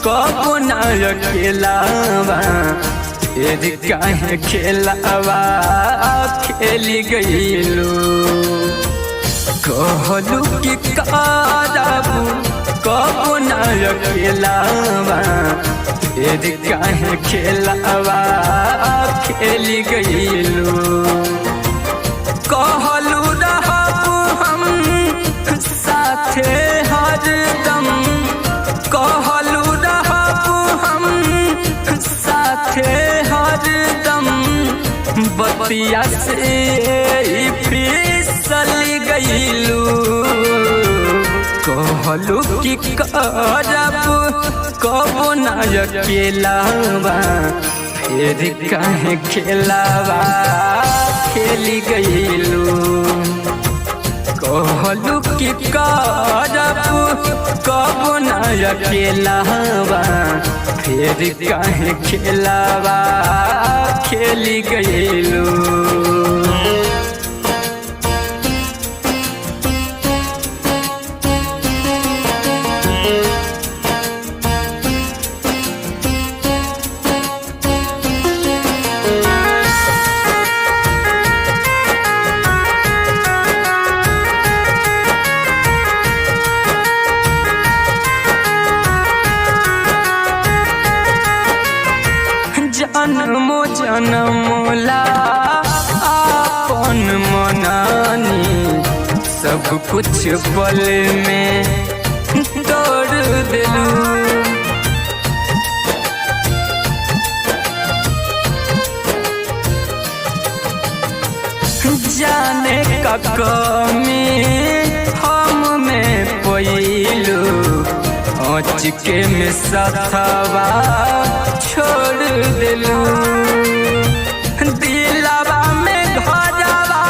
कबो न अकेलावा फिर काहे खेलावा खेली गईलू। कहलू कि करबू कबो न अकेलावा फिर काहे खेलावा खेली गईलू। कहलू रहबू हम साथे हरदम, कहलू रहबू हम साथे हरदम, बतिया से फिसल गईलू। कहलू कि करबू कबो न अकेलावा फिर काहे खेलावा खेली गईलू। कहलू कि करबू कबो न अकेलावा फिर काहे खेलावा खेली गईलू। जन्मो जन्मोला आपन मनानी, सब कुछ पल में तोड़ दिलू। जाने का कमी हम में पइलू, अचके में सथवा छोड़ दिलू। दिलवा में घरवा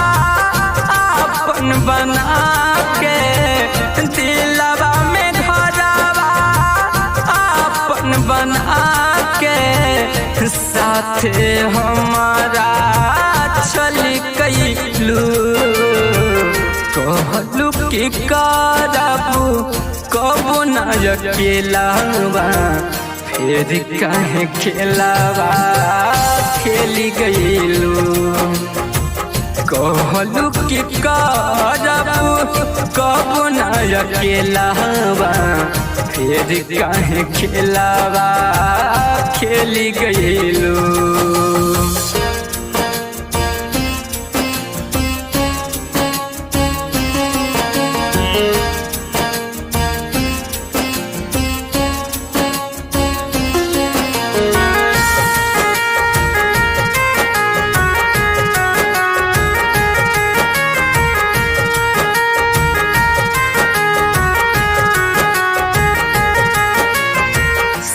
अपन बना के, दिलवा में घरवा अपन बना के, साथे हमारा चल गईलू। कहलू कि करबू कबो न अकेलावा फिर काहे खेलावा खेली गईलू। कहलू कि करबू कबो न अकेलावा फिर काहे खेलावा खेली गईलू।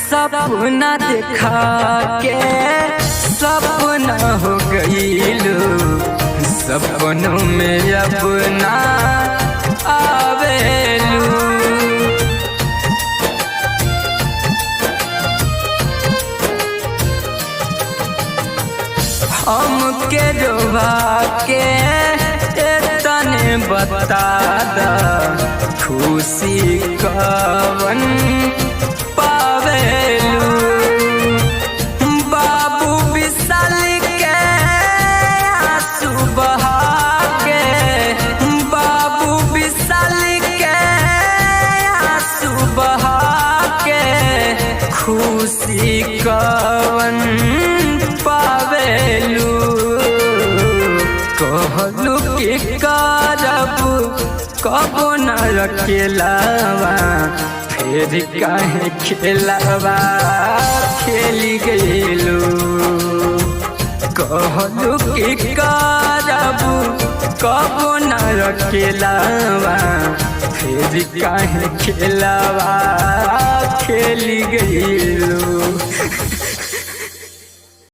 सपना देखा के सपना हो गईलू, सपनों में अपना आवेलू। हमके डोबा के तने बता दा, खुशी कवन पावेलू। बाबू विशाल के आंसू बहा के, बाबू विशाल के आंसू बहा के, खुशी कवन पावेलू। कहलू कि करबू कबो न अकेलावा फिर काहे खेलावा खेली गईलू। कहलू कि करबू कबो न अकेलावा फिर काहे खेलावा